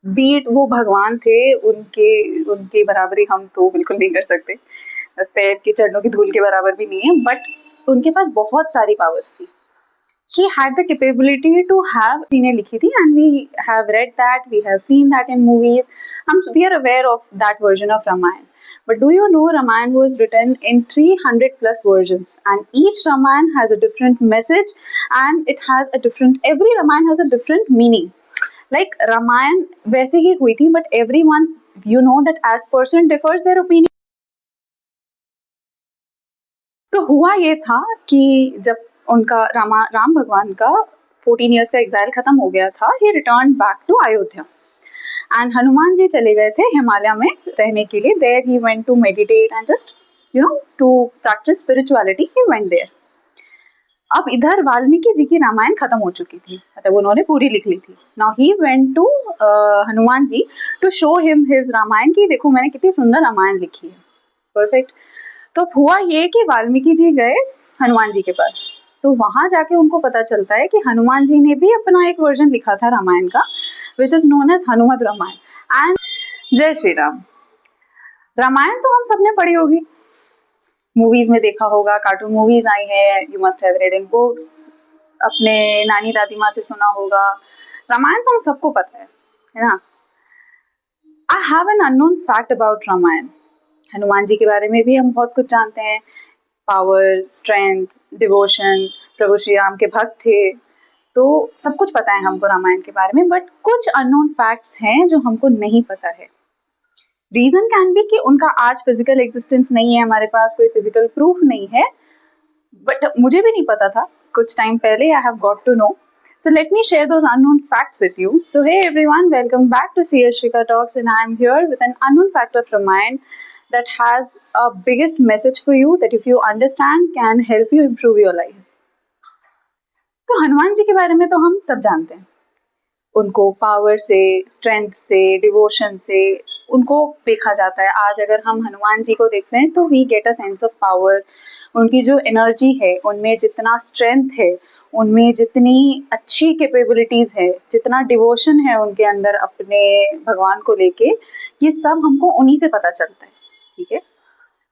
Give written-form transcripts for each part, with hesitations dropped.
Beat वो भगवान थे, उनके उनकी बराबरी हम तो बिल्कुल नहीं कर सकते, पैर के चरणों की धूल के बराबर भी नहीं है, बट उनके पास बहुत सारी पावर्स थी. He had the capability to have सीने लिखी थी and we have read that, we have seen that in movies. We are aware of that version of Ramayana. But do you know Ramayana was written in 300 plus versions and each Ramayana has a different message and it has a different, every Ramayana has a different meaning. Like Ramayana वैसे ही हुई थी but everyone, you know that as person differs their opinion. तो हुआ ये था कि जब उनका राम भगवान का 14 इयर्स का एग्जाइल खत्म हो गया था, he return back to Ayodhya and Hanuman ji चले गए थे हिमालय में रहने के लिए. There he went to meditate and just to practise spirituality, he went there. अब इधर वाल्मीकि जी की रामायण खत्म हो चुकी थी, मतलब उन्होंने पूरी लिख ली थी. Now he went to Hanuman ji to show him his Ramayan कि देखो मैंने कितनी सुंदर रामायण लिखी है. परफेक्ट. तो हुआ ये कि वाल्मीकि जी गए हनुमान जी के पास, तो वहां जाके उनको पता चलता है कि हनुमान जी ने भी अपना एक वर्जन लिखा था रामायण का, which is known as Hanumat Ramayan. And Jai Shri Ram. Ramayan तो हम सबने पढ़ी होगी, मूवीज में देखा होगा, कार्टून मूवीज आई हैं, you must have read in books, अपने नानी दादी माँ से सुना होगा. रामायण तो हम सबको पता है ना. I have an unknown fact about Ramayana. Hanuman ji के बारे में भी हम बहुत कुछ जानते हैं, पावर, स्ट्रेंथ, डिवोशन, प्रभु श्री राम के भक्त थे, तो सब कुछ पता है हमको रामायण के बारे में. बट कुछ अननोन फैक्ट्स हैं जो हमको नहीं पता है. रीजन कैन बी कि उनका आज फिजिकल एग्जिस्टेंस नहीं है, हमारे पास कोई फिजिकल प्रूफ नहीं है, बट मुझे भी नहीं पता था, कुछ टाइम पहले I have got to know. So let me share those unknown facts with you. So hey everyone, welcome back to CS Shrika Talks and I am here with an unknown fact of Ramayana that has a biggest message for you that if you understand can help you improve your life. तो हनुमान जी के बारे में तो हम सब जानते हैं, उनको पावर से, स्ट्रेंथ से, डिवोशन से उनको देखा जाता है. आज अगर हम हनुमान जी को देखते हैं तो we get a sense of power. उनकी जो एनर्जी है, उनमें जितना स्ट्रेंथ है, उनमें जितनी अच्छी कैपेबिलिटीज है, जितना डिवोशन है उनके अंदर अपने भगवान को लेके, ये सब हमको उन्हीं से पता चलता है. ठीक है.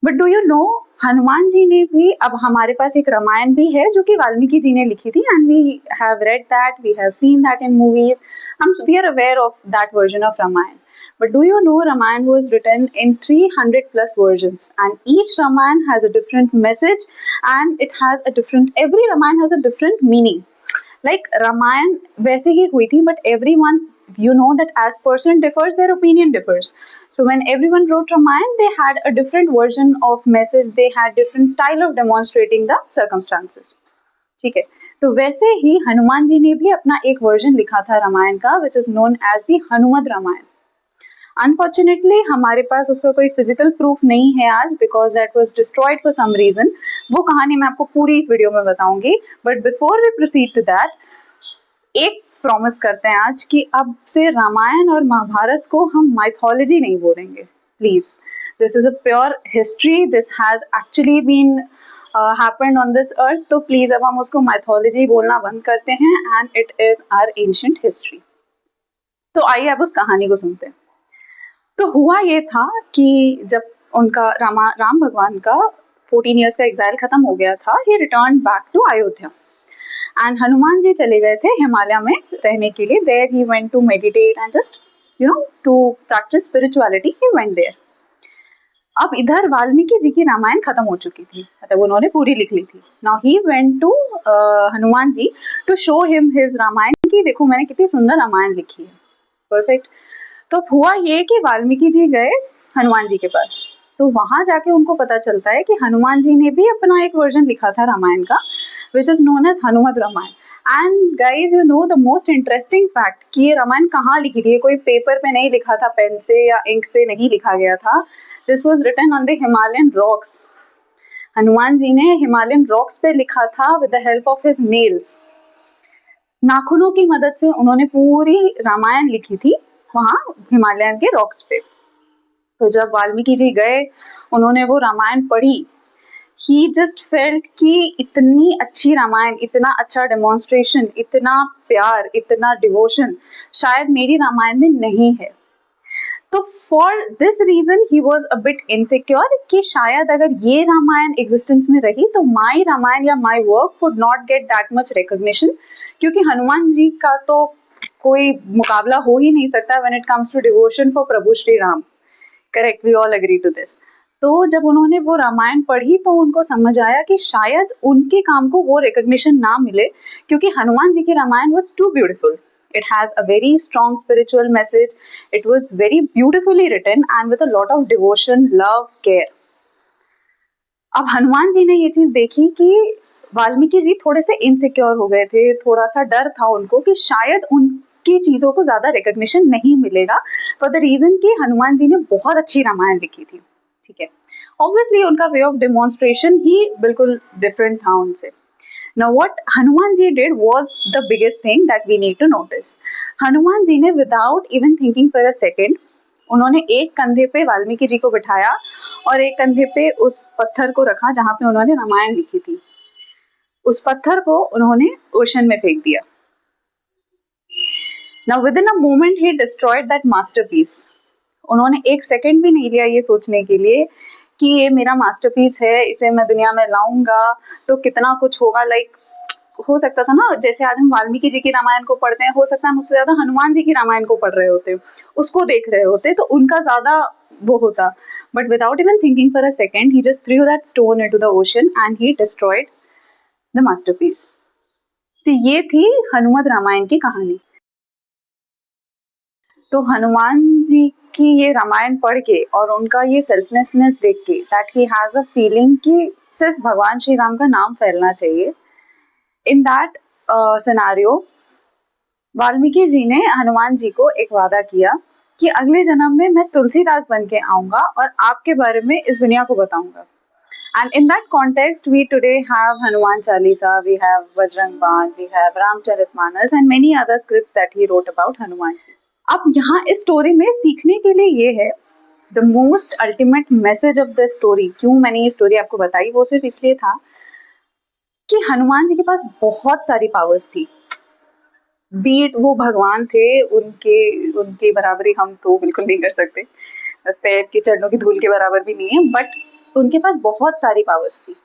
But do you know Hanuman ji ने भी, अब हमारे पास एक रामायण भी है जो कि वाल्मीकि जी ने लिखी थी and we have read that, we have seen that in movies. We are aware of that version of Ramayan. But do you know Ramayana was written in 300 plus versions and each Ramayana has a different message and it has a different, every Ramayana has a different meaning. Like Ramayana वैसे ही हुई थी but everyone, you know that as person differs their opinion differs. So when everyone wrote Ramayana they had a different version of message, they had different style of demonstrating the circumstances. ठीक है. तो वैसे ही हनुमान जी ने भी अपना एक version लिखा था रामायण का which is known as the Hanumat Ramayan. Unfortunately हमारे पास उसका कोई फिजिकल प्रूफ नहीं है आज, because that was destroyed for some reason. वो कहानी मैं आपको पूरी इस वीडियो में बताऊंगी. But before we proceed to that, एक प्रॉमिस करते हैं आज कि अब से रामायण और महाभारत को हम माइथोलॉजी नहीं बोलेंगे, please. This is a pure history, this has actually been happened on this earth. तो प्लीज अब हम उसको माइथोलॉजी बोलना बंद करते हैं and it is our ancient history. तो आइए अब उस कहानी को सुनते हैं. तो हुआ ये था कि जब उनका राम भगवान का 14 इयर्स का एग्जाइल खत्म हो गया था, he return back to Ayodhya and Hanuman ji चले गए थे हिमालय में रहने के लिए. There he went to meditate and just to practise spirituality, he went there. अब इधर वाल्मीकि जी की रामायण खत्म हो चुकी थी, मतलब उन्होंने पूरी लिख ली थी. Now he went to Hanuman ji to show him his Ramayan कि देखो मैंने कितनी सुंदर रामायण लिखी है. परफेक्ट. तो हुआ ये कि वाल्मीकि जी गए हनुमान जी के पास, तो वहां जाके उनको पता चलता है कि हनुमान जी ने भी अपना एक वर्जन लिखा था रामायण का which is known as Hanumat Ramayan. And guys you know the most interesting fact कि ये रामायण कहाँ लिखी थी. ये कोई पेपर पे नहीं लिखा था, पेन से या इंक से नहीं लिखा गया था. This was written on the Himalayan rocks. Hanuman ji ने हिमालयन रॉक्स पे लिखा था with the help of his nails. नाखूनों की मदद से उन्होंने पूरी रामायण लिखी थी वहां हिमालयन के रॉक्स पे. तो जब वाल्मीकि जी गए, उन्होंने वो रामायण पढ़ी, he just felt कि इतनी अच्छी रामायण, इतना अच्छा डेमोन्स्ट्रेशन, इतना प्यार, इतना डिवोशन शायद मेरी रामायण में नहीं है. तो for this reason he was a bit insecure कि शायद अगर ये रामायण एग्जिस्टेंस में रही तो माई रामायण या my work would not get that much recognition, क्योंकि हनुमान जी का तो कोई मुकाबला हो ही नहीं सकता when it comes to devotion for प्रभु Shri Ram. Correct, we all agree to this. तो जब उन्होंने वो रामायण पढ़ी तो उनको समझ आया कि शायद उनके काम को वो रिकॉग्निशन ना मिले, क्योंकि हनुमान जी की Ramayan was too beautiful. It has a very strong spiritual message. It was very beautifully written and with a lot of devotion, love, care. अब हनुमान जी ने ये चीज देखी कि वाल्मीकि जी थोड़े से इनसिक्योर हो गए थे, थोड़ा सा डर था उनको कि शायद उनकी चीजों को ज्यादा रिकॉग्निशन नहीं मिलेगा, फॉर द रीजन कि हनुमान जी ने बहुत अच्छी रामायण लिखी थी. ठीक है, ऑब्वियसली उनका वे ऑफ डेमोन्स्ट्रेशन ही बिल्कुल डिफरेंट था उनसे. Now what Hanuman ji did was the biggest thing that we need to notice. Hanuman ji ने without even thinking for a second, उन्होंने एक कंधे पे वाल्मीकि जी को बिठाया और एक कंधे पे उस पत्थर को रखा जहाँ पे उन्होंने रामायण लिखी थी. उस पत्थर को उन्होंने ओशन में फेंक दिया. Now within a moment he destroyed that masterpiece. उन्होंने एक सेकंड भी नहीं लिया ये सोचने के लिए कि ये मेरा मास्टरपीस है, इसे मैं दुनिया में लाऊंगा तो कितना कुछ होगा. लाइक हो सकता था ना, जैसे आज हम वाल्मीकि जी की रामायण को पढ़ते हैं, हो सकता है मुझसे ज्यादा हनुमान जी की रामायण को पढ़ रहे होते, उसको देख रहे होते, तो उनका ज्यादा वो होता. But without even thinking for a second he just through that stone into the ocean and he destroyed the masterpiece. तो ये थी हनुमत रामायण की कहानी. तो हनुमान जी की ये रामायण पढ़ के और उनका ये सेल्फलेसनेस देख के, that he has a feeling कि सिर्फ भगवान श्री राम का नाम फैलना चाहिए, in that scenario Valmiki ji ने हनुमान जी को एक वादा किया कि अगले जन्म में मैं तुलसीदास बन के आऊंगा और आपके बारे में इस दुनिया को बताऊंगा. And in that context, we today have Hanuman Chalisa, we have Bajrang Baan, we have Ramcharitmanas and many other scripts that he wrote about Hanuman ji. अब यहाँ इस स्टोरी में सीखने के लिए ये है, the most ultimate message of the story. क्यों मैंने ये स्टोरी आपको बताई, वो सिर्फ इसलिए था कि हनुमान जी के पास बहुत सारी पावर्स थी. बीट वो भगवान थे, उनके बराबरी हम तो बिल्कुल नहीं कर सकते, पैर के चरणों की धूल के बराबर भी नहीं है, बट उनके पास बहुत सारी पावर्स थी.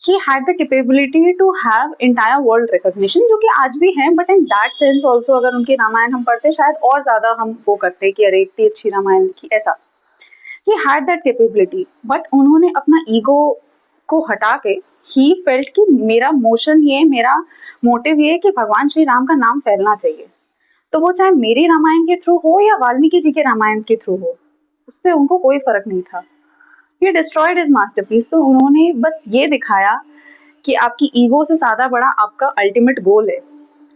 He had the capability to have entire world recognition, जो कि आज भी है, but in that sense also अगर उनकी रामायण हम पढ़ते शायद और ज्यादा हम वो करते कि अरे इतनी अच्छी रामायण लिखी, ऐसा. He had that capability, but उन्होंने अपना ईगो को हटा के he felt कि मेरा मोशन ये, मेरा मोटिव ये कि भगवान श्री राम का नाम फैलना चाहिए. तो वो चाहे मेरी रामायण के थ्रू हो या वाल्मीकि जी के रामायण के थ्रू हो, उससे उनको कोई फर्क नहीं था. He destroyed his masterpiece. तो उन्होंने बस ये दिखाया कि आपकी ईगो से ज्यादा बड़ा आपका अल्टीमेट गोल है.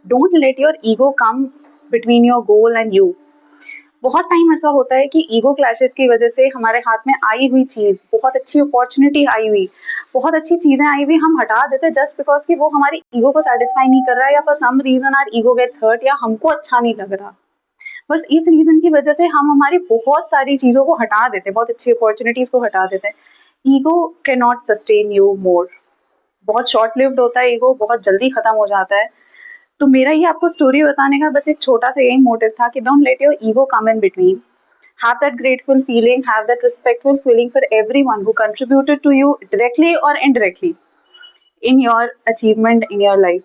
Don't let your ego come between your goal and you. बहुत टाइम ऐसा होता है कि ईगो क्लैशेस की वजह से हमारे हाथ में आई हुई चीज, बहुत अच्छी अपॉर्चुनिटी आई हुई, बहुत अच्छी चीजें आई हुई, हम हटा देते जस्ट बिकॉज कि वो हमारी ईगो को सेटिस्फाई नहीं कर रहा है, या for some reason our ego gets hurt, या हमको अच्छा नहीं लग रहा. बस इस रीजन की वजह से हम हमारी बहुत सारी चीजों को हटा देते हैं, बहुत अच्छी अपॉर्चुनिटीज को हटा देते हैं. Ego can not sustain you more. बहुत शॉर्ट लिव्ड होता है ईगो, बहुत जल्दी खत्म हो जाता है. तो मेरा ये आपको स्टोरी बताने का बस एक छोटा सा यही मोटिव था कि don't let your ego come in between. Have that grateful feeling, have that respectful feeling for everyone who contributed to you directly और indirectly in your achievement in your life.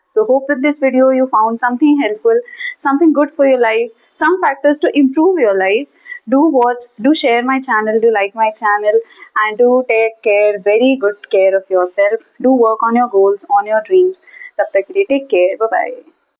So hope with this video you found something helpful, something good for your life, some factors to improve your life. Do watch, do share my channel, do like my channel, and do take care, very good care of yourself. Do work on your goals, on your dreams. Tab tak ke liye take care. Bye bye.